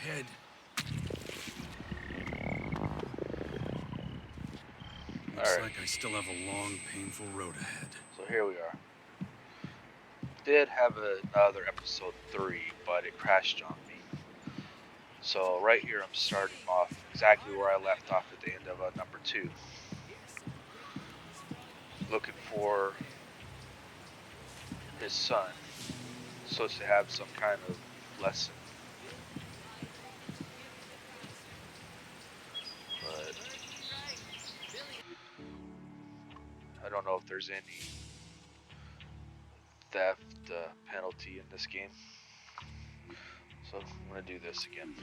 ahead. Looks like I still have a long, painful road ahead. So here we are. Did have another episode 3, but it crashed on me. So right here I'm starting off exactly where I left off at the end of number 2. Looking for his son. Supposed to have some kind of lesson. But I don't know if there's any theft penalty in this game. So I'm going to do this again.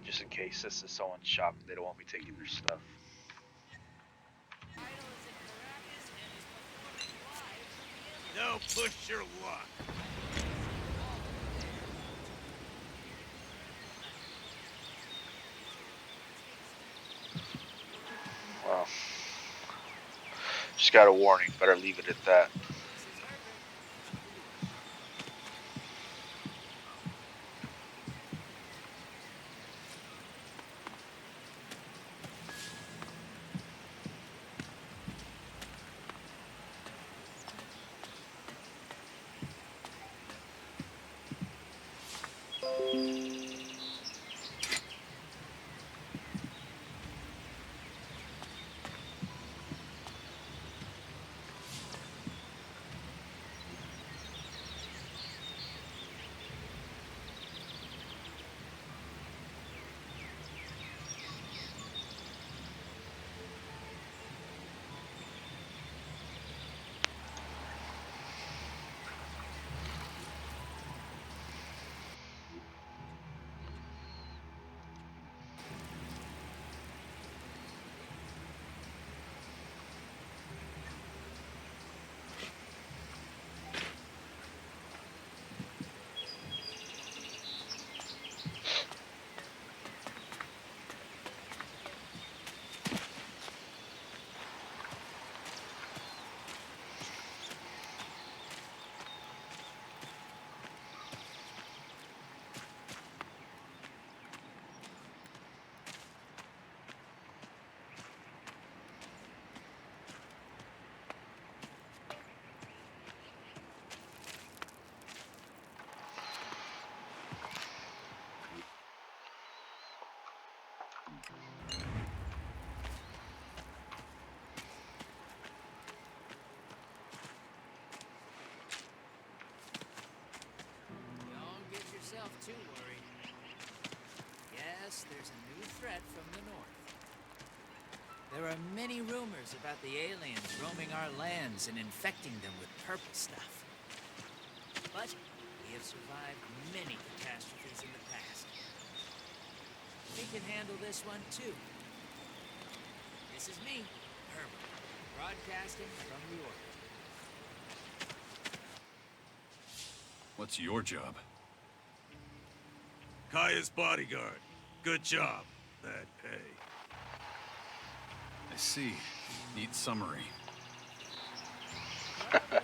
Just in case this is someone's shop and they don't want me taking their stuff. Now push your luck. Well, just got a warning. Better leave it at that. Too worried. Yes, there's a new threat from the north. There are many rumors about the aliens roaming our lands and infecting them with purple stuff. But we have survived many catastrophes in the past. We can handle this one too. This is me, Herbert, broadcasting from the orbit. What's your job? Kaya's bodyguard. Good job. Bad pay. I see. Neat summary. Like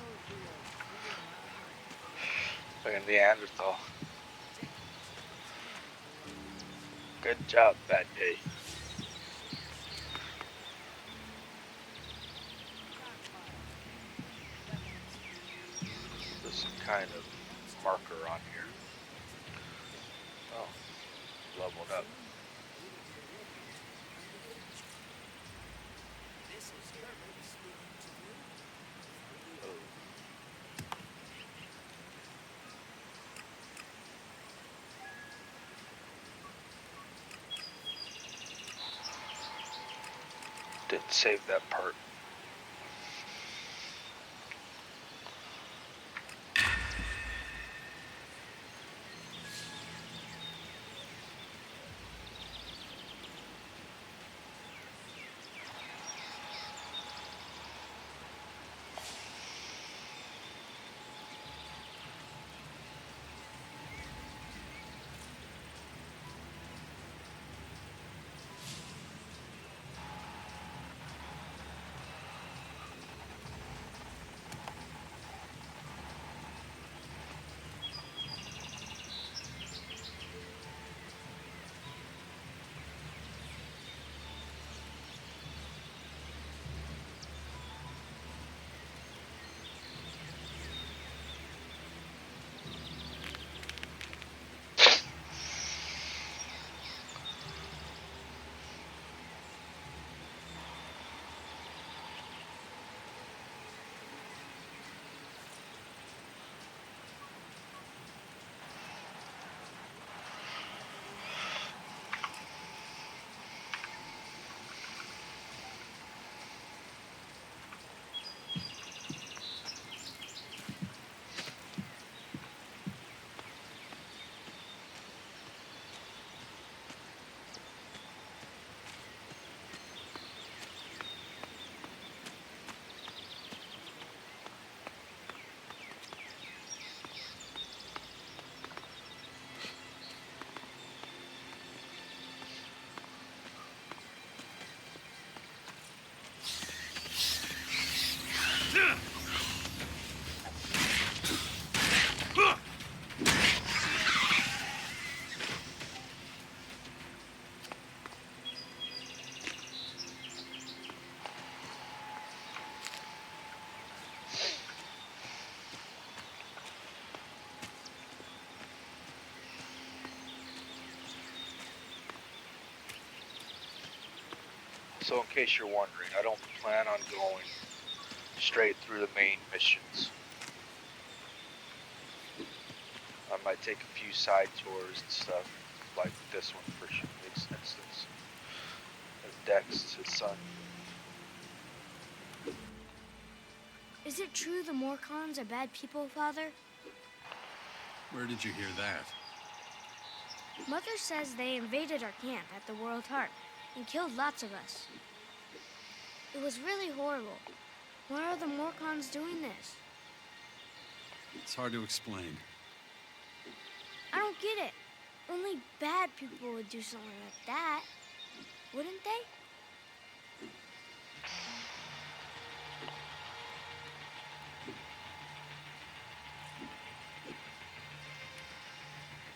a Neanderthal. Good job, bad day. There's some kind of marker on here. Oh, leveled up. Didn't save that part. So in case you're wondering, I don't plan on going straight through the main missions. I might take a few side tours and stuff, like this one for instance. And Dex, his son. Is it true the Morcons are bad people, Father? Where did you hear that? Mother says they invaded our camp at the World Heart and killed lots of us. It was really horrible. Why are the Morcons doing this? It's hard to explain. I don't get it. Only bad people would do something like that, wouldn't they?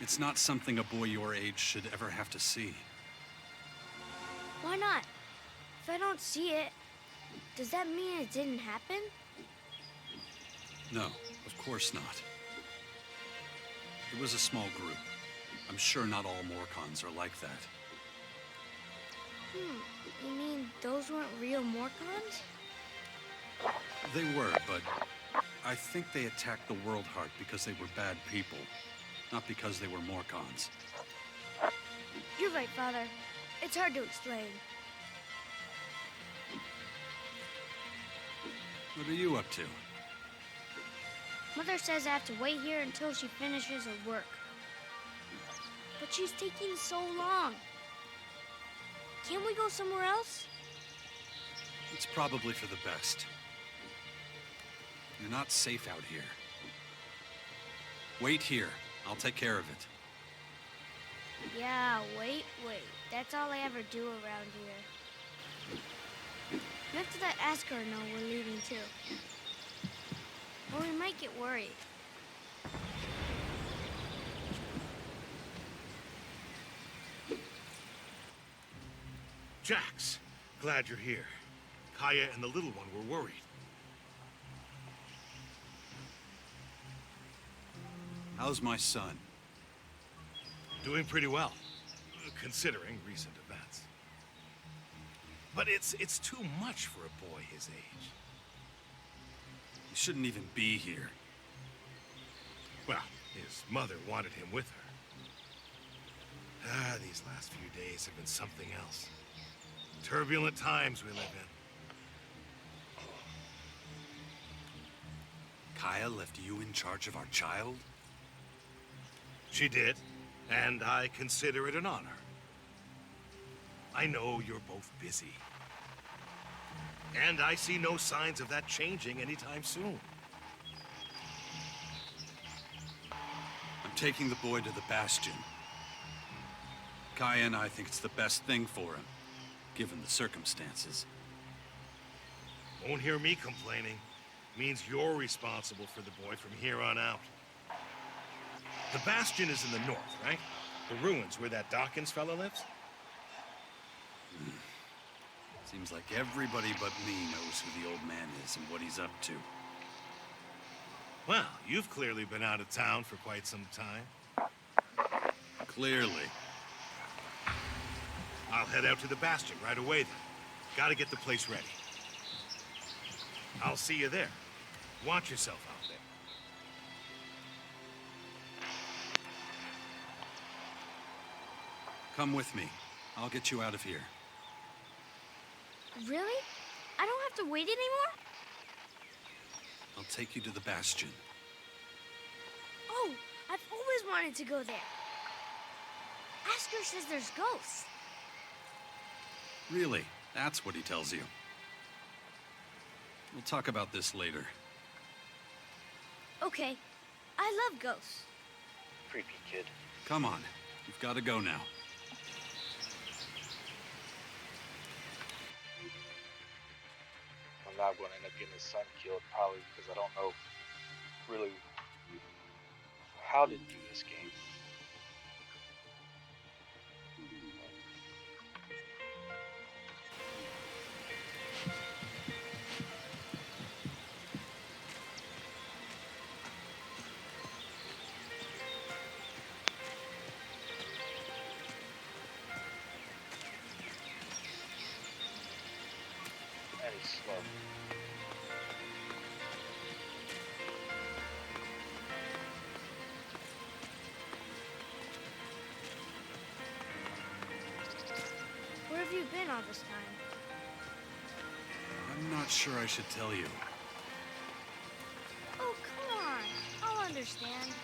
It's not something a boy your age should ever have to see. Why not? If I don't see it, does that mean it didn't happen? No, of course not. It was a small group. I'm sure not all Morcons are like that. You mean those weren't real Morcons? They were, but I think they attacked the World Heart because they were bad people, not because they were Morcons. You're right, Father. It's hard to explain. What are you up to? Mother says I have to wait here until she finishes her work. But she's taking so long. Can't we go somewhere else? It's probably for the best. You're not safe out here. Wait here. I'll take care of it. Yeah, wait. That's all I ever do around here. You have to let Asker know we're leaving too. Or we might get worried. Jax, glad you're here. Kaya and the little one were worried. How's my son? Doing pretty well, considering recent events. But it's too much for a boy his age. He shouldn't even be here. Well, his mother wanted him with her. These last few days have been something else. Turbulent times we live in. Kaya left you in charge of our child? She did, and I consider it an honor. I know you're both busy. And I see no signs of that changing anytime soon. I'm taking the boy to the Bastion. Kaya and I think it's the best thing for him, given the circumstances. Won't hear me complaining. Means you're responsible for the boy from here on out. The Bastion is in the north, right? The ruins where that Dawkins fella lives? Seems like everybody but me knows who the old man is and what he's up to. Well, you've clearly been out of town for quite some time. Clearly. I'll head out to the Bastion right away then. Gotta get the place ready. I'll see you there. Watch yourself out there. Come with me. I'll get you out of here. Really? I don't have to wait anymore? I'll take you to the Bastion. Oh, I've always wanted to go there. Asker says there's ghosts. Really? That's what he tells you. We'll talk about this later. Okay, I love ghosts. Creepy kid. Come on. You've got to go now. not going to end up getting his son killed, probably because I don't know really how to do this game. And he's slow. Where have you been all this time? I'm not sure I should tell you. Oh, come on. I'll understand.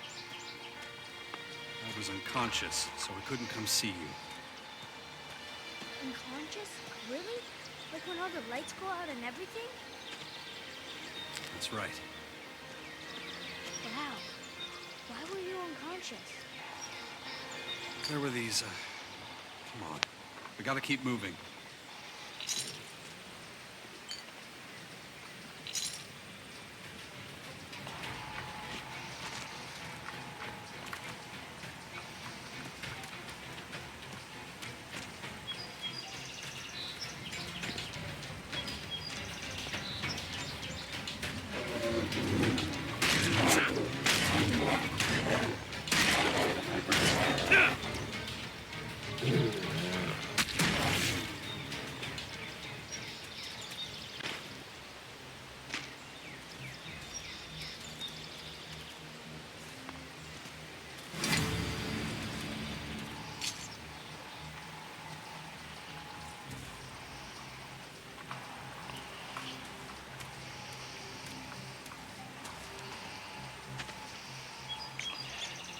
I was unconscious, so I couldn't come see you. Unconscious? Really? Like when all the lights go out and everything? That's right. Wow. Why were you unconscious? There were these, come on. We gotta keep moving.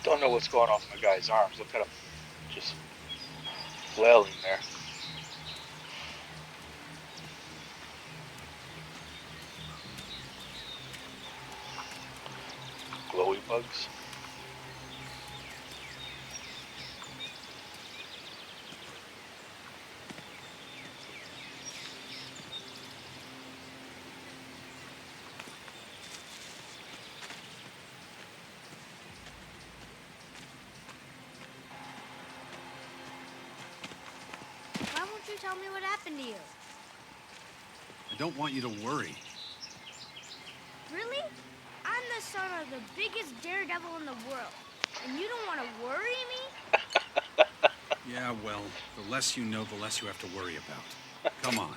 Don't know what's going on with my guy's arms. Look at him. Just flailing there. Glowy bugs. Why won't you tell me what happened to you? I don't want you to worry. Really? I'm the son of the biggest daredevil in the world. And you don't want to worry me? Yeah, well, the less you know, the less you have to worry about. Come on.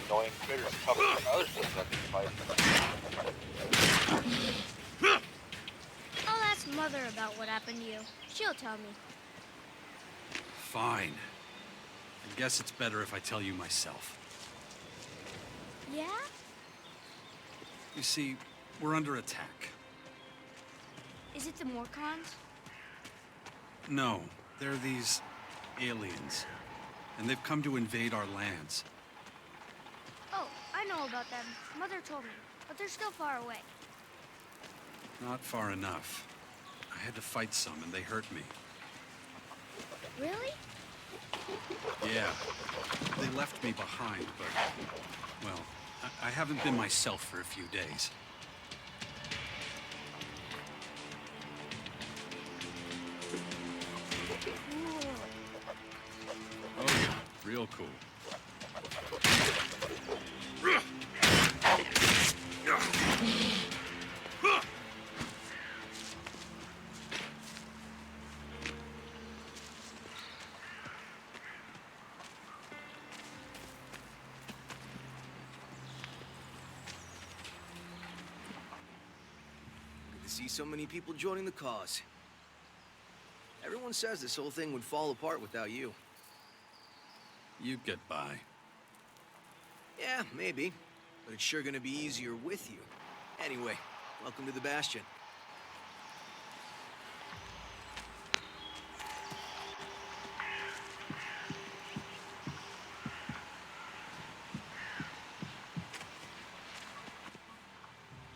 Annoying critters covered from other things I can fight. I'll ask Mother about what happened to you. She'll tell me. Fine. I guess it's better if I tell you myself. Yeah? You see, we're under attack. Is it the Morcons? No, They're these aliens, and they've come to invade our lands. Oh, I know about them. Mother told me, but they're still far away. Not far enough. I had to fight some, and they hurt me. Really? Yeah. They left me behind, but... well, I haven't been myself for a few days. Oh yeah, real cool. Good to see so many people joining the cause. Everyone says this whole thing would fall apart without you. You'd get by. Yeah, maybe. But it's sure gonna be easier with you. Anyway, welcome to the Bastion.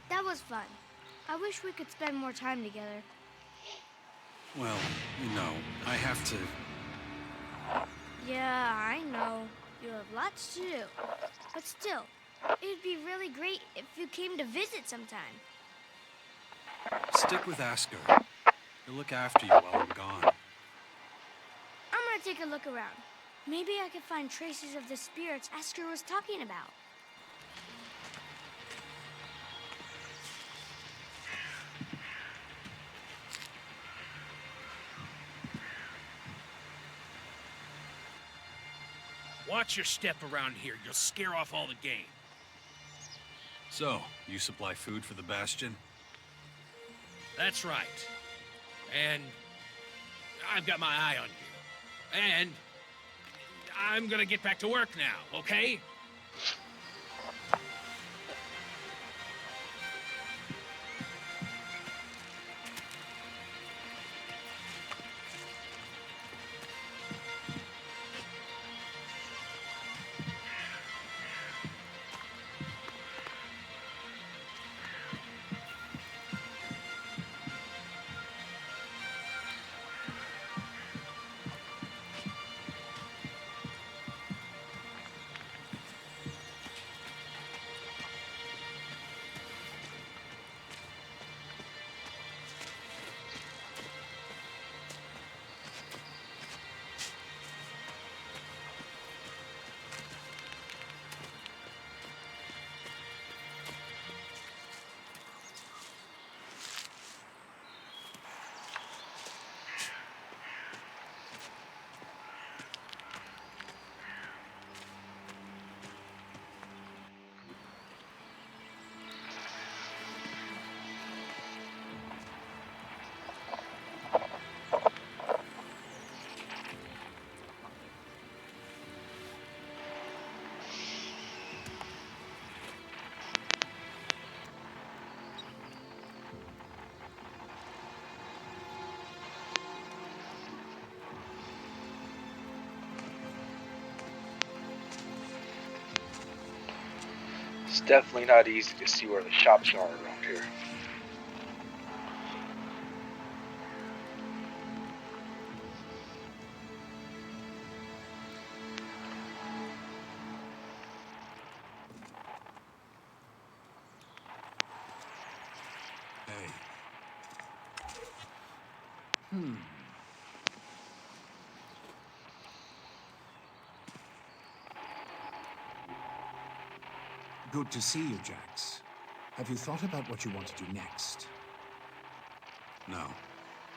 That was fun. I wish we could spend more time together. Well, you know, I have to... Yeah, I know. You have lots to do. But still, it'd be really great if you came to visit sometime. Stick with Asker. He'll look after you while I'm gone. I'm gonna take a look around. Maybe I could find traces of the spirits Asker was talking about. Watch your step around here. You'll scare off all the game. So, you supply food for the Bastion? That's right. And I've got my eye on you. And I'm gonna get back to work now, okay? It's definitely not easy to see where the shops are around here. Hey. Good to see you, Jax. Have you thought about what you want to do next? No.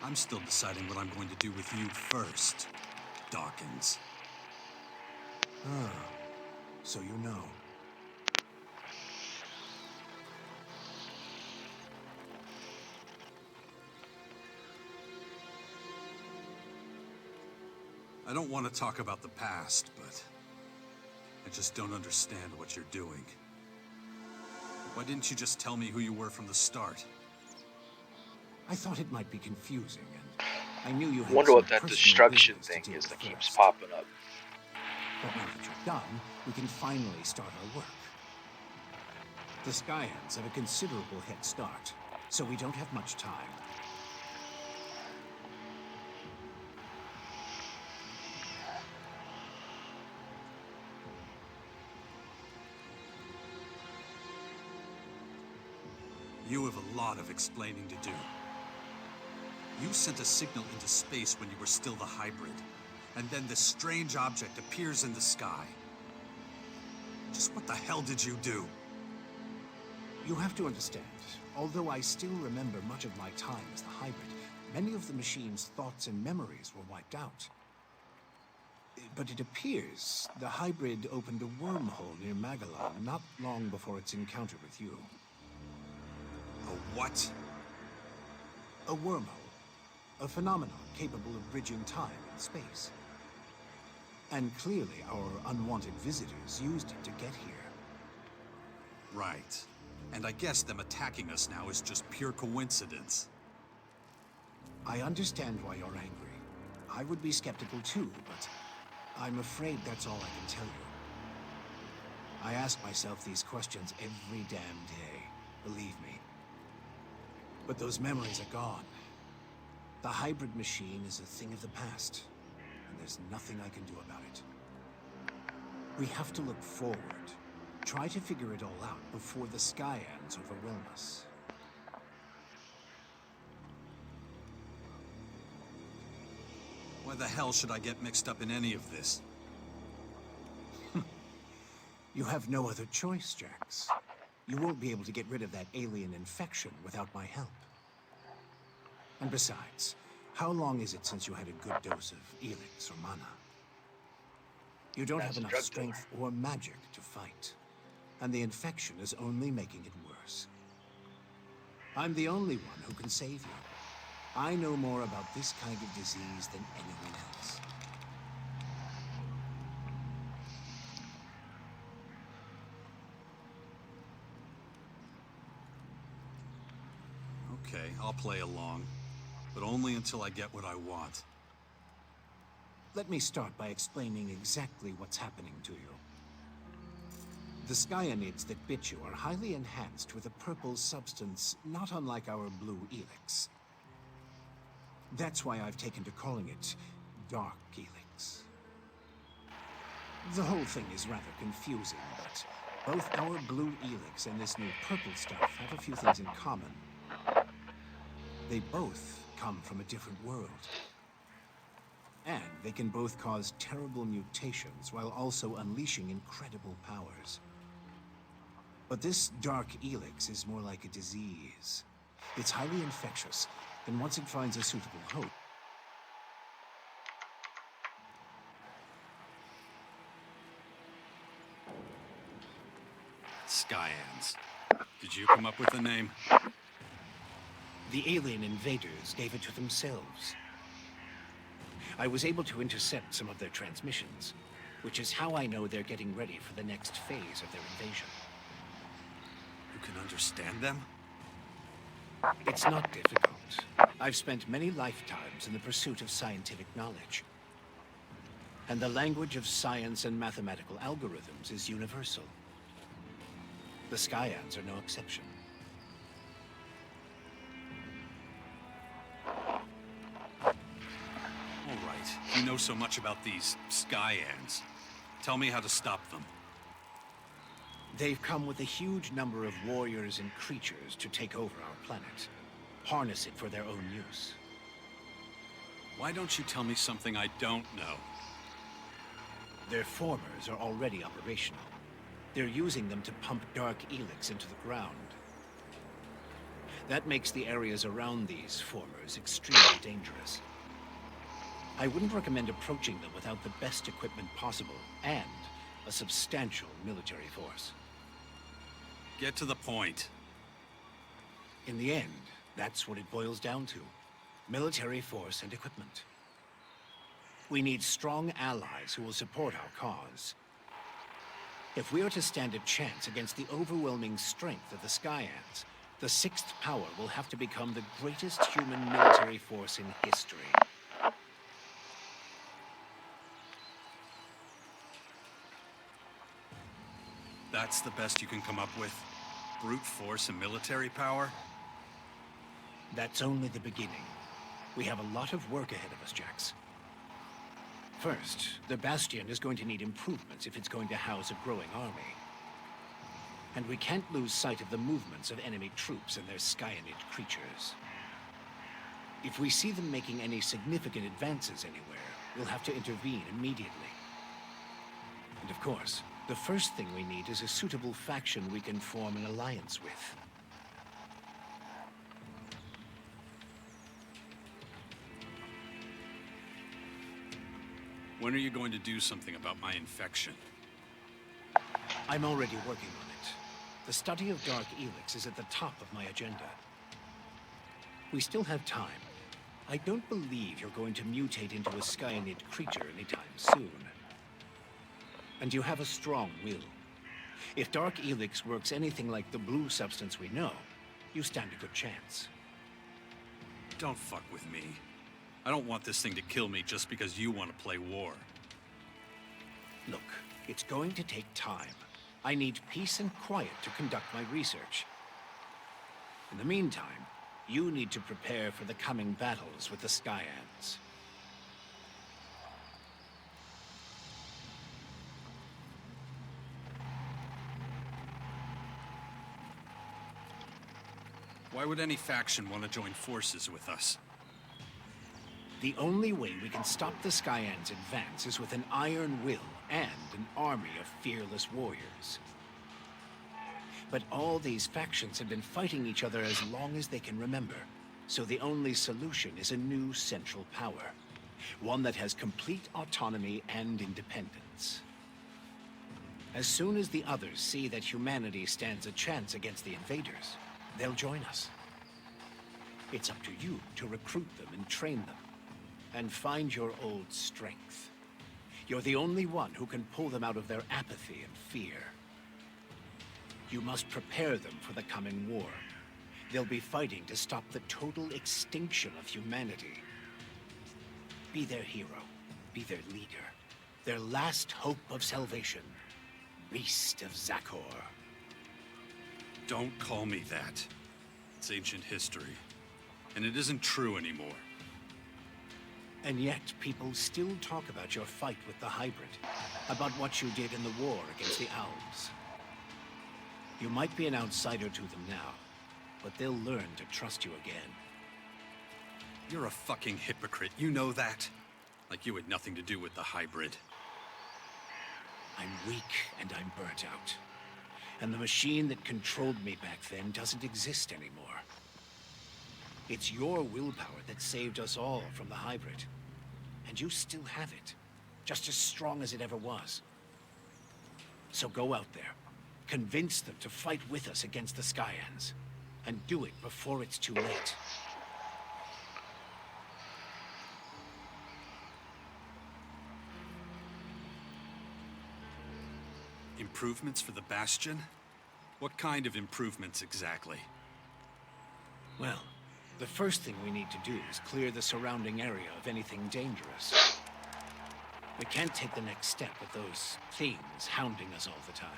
I'm still deciding what I'm going to do with you first, Dawkins. Ah, so you know. I don't want to talk about the past, but I just don't understand what you're doing. Why didn't you just tell me who you were from the start? I thought it might be confusing, and I knew you I had wonder some what that personal destruction business to thing deal is with that keeps first. popping up. But now that you're done, we can finally start our work. The Skyhands have a considerable head start, so we don't have much time. You have a lot of explaining to do. You sent a signal into space when you were still the hybrid, and then this strange object appears in the sky. Just what the hell did you do? You have to understand, although I still remember much of my time as the hybrid, many of the machine's thoughts and memories were wiped out. But it appears the hybrid opened a wormhole near Magellan not long before its encounter with you. A what? A wormhole. A phenomenon capable of bridging time and space. And clearly our unwanted visitors used it to get here. Right. And I guess them attacking us now is just pure coincidence. I understand why you're angry. I would be skeptical too, but I'm afraid that's all I can tell you. I ask myself these questions every damn day, believe me. But those memories are gone. The hybrid machine is a thing of the past, and there's nothing I can do about it. We have to look forward, try to figure it all out before the Skyhands overwhelm us. Why the hell should I get mixed up in any of this? You have no other choice, Jax. You won't be able to get rid of that alien infection without my help. And besides, how long is it since you had a good dose of Elix or mana? You don't have enough strength or magic to fight, and the infection is only making it worse. I'm the only one who can save you. I know more about this kind of disease than anyone else. Okay, I'll play along, but only until I get what I want. Let me start by explaining exactly what's happening to you. The Skyanids that bit you are highly enhanced with a purple substance not unlike our blue Elix. That's why I've taken to calling it Dark Elix. The whole thing is rather confusing, but both our blue Elix and this new purple stuff have a few things in common. They both come from a different world. And they can both cause terrible mutations while also unleashing incredible powers. But this Dark Elix is more like a disease. It's highly infectious, and once it finds a suitable host, Skyhands. Did you come up with the name? the alien invaders gave it to themselves. I was able to intercept some of their transmissions, which is how I know they're getting ready for the next phase of their invasion. You can understand them? It's not difficult. I've spent many lifetimes in the pursuit of scientific knowledge. And the language of science and mathematical algorithms is universal. The Skyans are no exception. All right. You know so much about these Skyans. Tell me how to stop them. They've come with a huge number of warriors and creatures to take over our planet. Harness it for their own use. Why don't you tell me something I don't know? Their formers are already operational. They're using them to pump Dark Elix into the ground. That makes the areas around these formers extremely dangerous. I wouldn't recommend approaching them without the best equipment possible and a substantial military force. Get to the point. In the end, that's what it boils down to. Military force and equipment. We need strong allies who will support our cause. If we are to stand a chance against the overwhelming strength of the Skyans, the Sixth Power will have to become the greatest human military force in history. That's the best you can come up with? Brute force and military power? That's only the beginning. We have a lot of work ahead of us, Jax. First, the Bastion is going to need improvements if it's going to house a growing army. And we can't lose sight of the movements of enemy troops and their Skyanid creatures. If we see them making any significant advances anywhere, we'll have to intervene immediately. And of course, the first thing we need is a suitable faction we can form an alliance with. When are you going to do something about my infection? I'm already working on it. The study of Dark Elix is at the top of my agenda. We still have time. I don't believe you're going to mutate into a Skyanid creature anytime soon. And you have a strong will. If Dark Elix works anything like the blue substance we know, you stand a good chance. Don't fuck with me. I don't want this thing to kill me just because you want to play war. Look, it's going to take time. I need peace and quiet to conduct my research. In the meantime, you need to prepare for the coming battles with the Skyans. Why would any faction want to join forces with us? The only way we can stop the Skyans' advance is with an iron will and an army of fearless warriors. But all these factions have been fighting each other as long as they can remember. So the only solution is a new central power. One that has complete autonomy and independence. As soon as the others see that humanity stands a chance against the invaders, they'll join us. It's up to you to recruit them and train them. And find your old strength. You're the only one who can pull them out of their apathy and fear. You must prepare them for the coming war. They'll be fighting to stop the total extinction of humanity. Be their hero. Be their leader. Their last hope of salvation. Beast of Zakor. Don't call me that. It's ancient history. And it isn't true anymore. And yet, people still talk about your fight with the hybrid. About what you did in the war against the Owls. You might be an outsider to them now, but they'll learn to trust you again. You're a fucking hypocrite, you know that? Like you had nothing to do with the hybrid. I'm weak and I'm burnt out. And the machine that controlled me back then doesn't exist anymore. It's your willpower that saved us all from the hybrid. And you still have it. Just as strong as it ever was. So go out there. Convince them to fight with us against the Skyans. And do it before it's too late. Improvements for the Bastion? What kind of improvements exactly? Well, the first thing we need to do is clear the surrounding area of anything dangerous. We can't take the next step with those things hounding us all the time.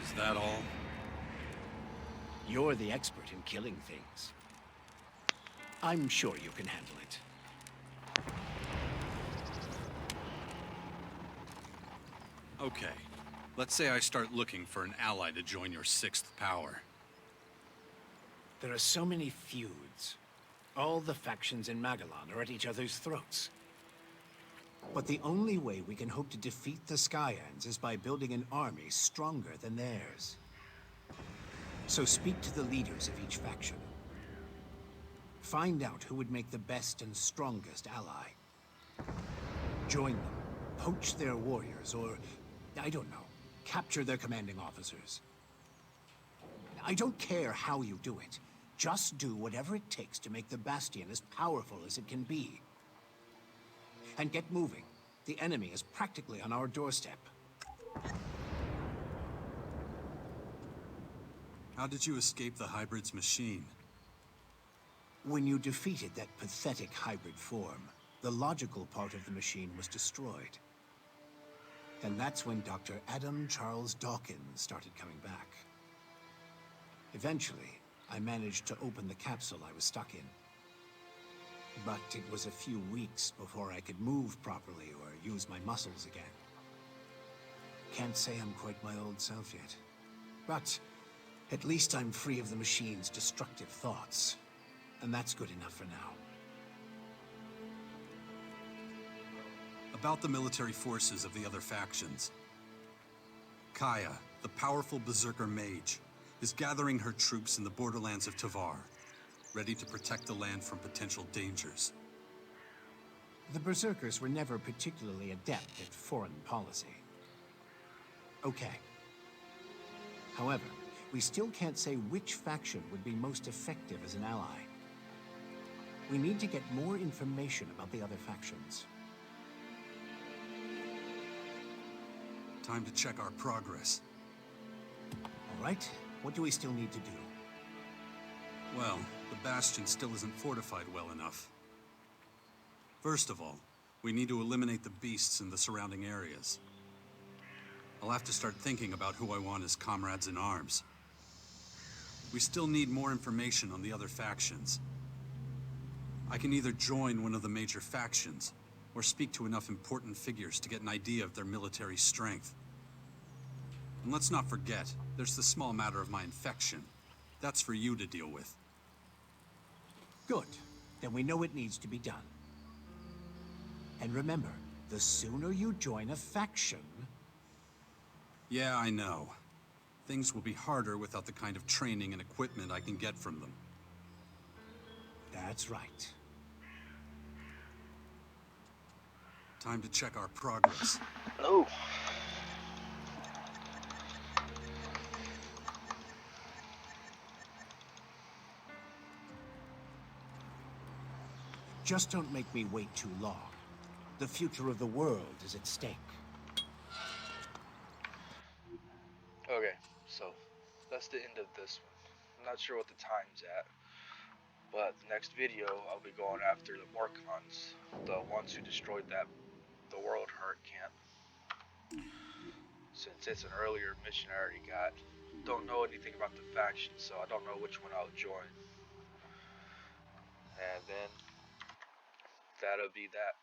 Is that all? You're the expert in killing things. I'm sure you can handle it. Okay. Let's say I start looking for an ally to join your sixth power. There are so many feuds. All the factions in Magellan are at each other's throats. But the only way we can hope to defeat the Skyans is by building an army stronger than theirs. So speak to the leaders of each faction. Find out who would make the best and strongest ally. Join them, poach their warriors, or, I don't know, capture their commanding officers. I don't care how you do it. Just do whatever it takes to make the Bastion as powerful as it can be. And get moving. The enemy is practically on our doorstep. How did you escape the hybrid's machine? When you defeated that pathetic hybrid form, the logical part of the machine was destroyed. And that's when Dr. Adam Charles Dawkins started coming back. Eventually, I managed to open the capsule I was stuck in. But it was a few weeks before I could move properly or use my muscles again. Can't say I'm quite my old self yet. But at least I'm free of the machine's destructive thoughts. And that's good enough for now. About the military forces of the other factions. Kaya, the powerful berserker mage, is gathering her troops in the borderlands of Tavar, ready to protect the land from potential dangers. The berserkers were never particularly adept at foreign policy. Okay. However, we still can't say which faction would be most effective as an ally. We need to get more information about the other factions. Time to check our progress. All right, what do we still need to do? Well, the bastion still isn't fortified well enough. First of all, we need to eliminate the beasts in the surrounding areas. I'll have to start thinking about who I want as comrades in arms. We still need more information on the other factions. I can either join one of the major factions, or speak to enough important figures to get an idea of their military strength. And let's not forget, there's the small matter of my infection. That's for you to deal with. Good. Then we know it needs to be done. And remember, the sooner you join a faction... Yeah, I know. Things will be harder without the kind of training and equipment I can get from them. That's right. Time to check our progress. Oh. Just don't make me wait too long. The future of the world is at stake. Okay, so that's the end of this one. I'm not sure what the time's at, but the next video I'll be going after the Morcons, the ones who destroyed the World Heart camp. Since it's an earlier mission I already got, don't know anything about the faction, so I don't know which one I'll join. And then that'll be that.